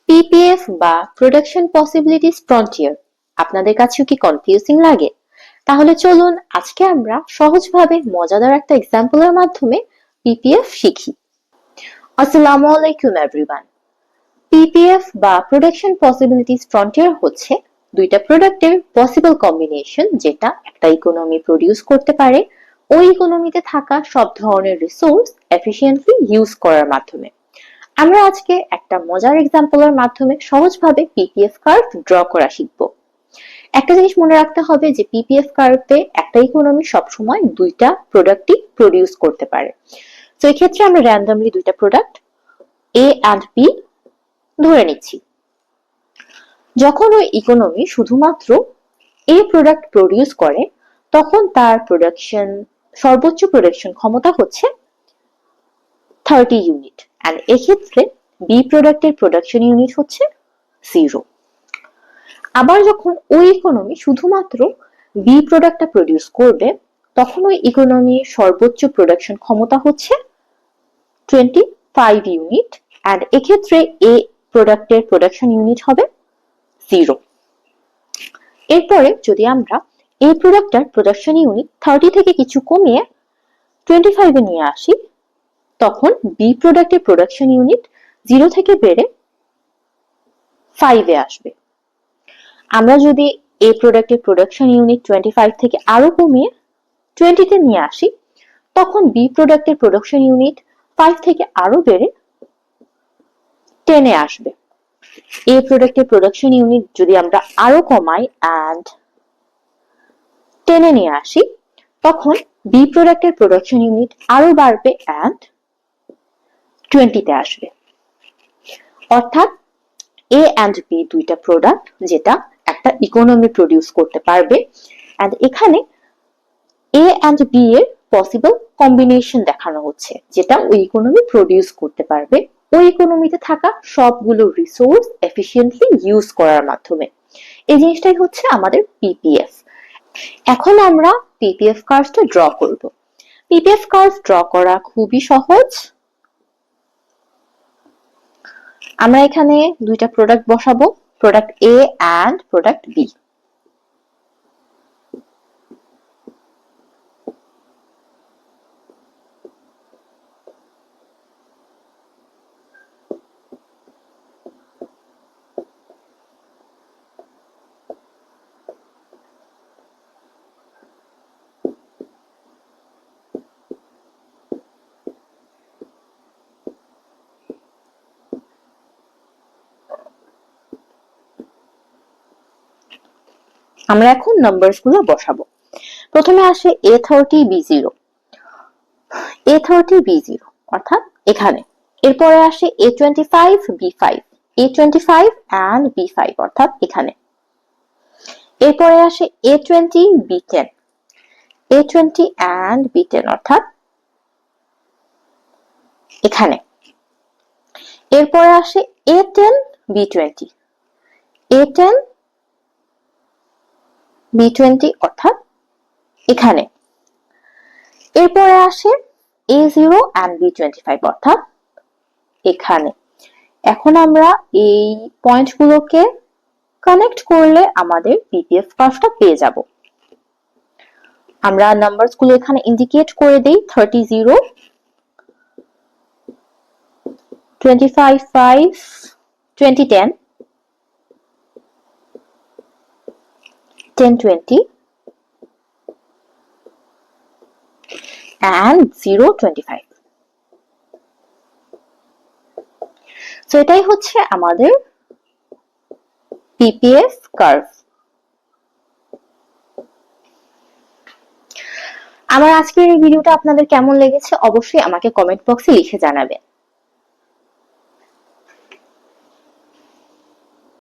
PPF বা production possibilities frontier আপনাদের কাছেও কি কনফিউজিং লাগে? তাহলে চলুন আজকে আমরা সহজভাবে মজাদার একটা এক্সাম্পলের মাধ্যমে পিপিএফ শিখি। আসসালামু আলাইকুম এভরিওয়ান। পিপিএফ বা প্রোডাকশন পসিবিলিটিস ফ্রন্টিয়ার হচ্ছে দুইটা প্রোডাক্টের পসিবল কম্বিনেশন যেটা একটা ইকোনমি প্রডিউস করতে পারে ওই ইকোনমিতে থাকা সব ধরনের রিসোর্স এফিশিয়েন্টলি ইউজ করার মাধ্যমে। আমরা আজকে একটা মজার এক্সাম্পলের মাধ্যমে সহজভাবে পিপিএফ কার্ভ ড্র করা শিখব। একটা জিনিস মনে রাখতে হবে যে পিপিএফ কার্ভে একটা ইকোনমি সবসময় দুইটা প্রোডাক্টই প্রডিউস করতে পারে। তো এই ক্ষেত্রে আমরা র্যান্ডমলি দুইটা প্রোডাক্ট এ অ্যান্ড বি ধরে নিচ্ছি। যখন ওই ইকোনমি শুধুমাত্র এ প্রোডাক্ট প্রডিউস করে তখন তার সর্বোচ্চ প্রোডাকশন ক্ষমতা হচ্ছে 30 ইউনিট, এন্ড এক্ষেত্রে বি প্রোডাক্টের প্রোডাকশন ইউনিট হচ্ছে 0। আবার যখন ওই ইকোনমি শুধুমাত্র বি প্রোডাক্টটা প্রডিউস করবে তখন ওই ইকোনমির সর্বোচ্চ প্রোডাকশন ক্ষমতা হচ্ছে 25 ইউনিট, এন্ড এক্ষেত্রে এ প্রোডাক্টের প্রোডাকশন ইউনিট হবে 0। এরপরে যদি আমরা এই প্রোডাক্টটার প্রোডাকশন ইউনিট 30 থেকে কিছু কমিয়ে 25 এ নিয়ে আসি তখন বি প্রোডাক্টের প্রোডাকশন ইউনিট 0 থেকে বেড়ে 5 এ আসবে। আমরা যদি এ প্রোডাক্টের প্রোডাকশন ইউনিট 25 থেকে আরো কমিয়ে 20 তে নিয়ে আসি তখন বি প্রোডাক্টের প্রোডাকশন ইউনিট 5 থেকে আরো বেড়ে 10 এ আসবে। এ প্রোডাক্টের প্রোডাকশন ইউনিট যদি আমরা আরো কমাই এন্ড 10 এ নিয়ে আসি তখন বি প্রোডাক্টের প্রোডাকশন ইউনিট আরো বাড়বে এন্ড 20 তে আসবে। অর্থাৎ এ এন্ড বি দুইটা প্রোডাক্ট যেটা একটা ইকোনমি প্রডিউস করতে পারবে, এন্ড এখানে এ এন্ড বি এর পসিবল কম্বিনেশন দেখানো হচ্ছে যেটা ওই ইকোনমি প্রডিউস করতে পারবে ওই ইকোনমিতে থাকা সবগুলো রিসোর্স এফিশিয়েন্টলি ইউজ করার মাধ্যমে। এই জিনিসটাই হচ্ছে আমাদের পিপিএফ। এখন আমরা পিপিএফ কার্ভটা ড্র করব। পিপিএফ কার্ভ ড্র করা খুবই সহজ। আমরা এখানে দুইটা প্রোডাক্ট বসাবো, product A and product B. আমরা এখন নাম্বারস গুলো বসাবো। প্রথমে আসে A30 B0, A30 B0 অর্থাৎ এখানে। এরপরে আসে A25 B5, A25 and B5 অর্থাৎ এখানে। এরপরে আসে A20 B10, A20 and B10 অর্থাৎ এখানে। এরপরে আসে A10 B20, A10 B20 অর্থাৎ এখানে। এরপরে আসে A0 and B25 অর্থাৎ এখানে। এখন আমরা এই পয়েন্টগুলোকে কানেক্ট করলে আমাদের পিপিএফ কার্ভটা পেয়ে যাব। আমরা নাম্বারস গুলো এখানে ইন্ডিকেট করে দেই 30 0, 25 5, 20 10, 10 20 and 0 25। তো এটাই হচ্ছে আমাদের পিপিএফ কার্ভ। আমার আজকের এই ভিডিওটা আপনাদের কেমন লেগেছে অবশ্যই আমাকে কমেন্ট বক্সে লিখে জানাবেন।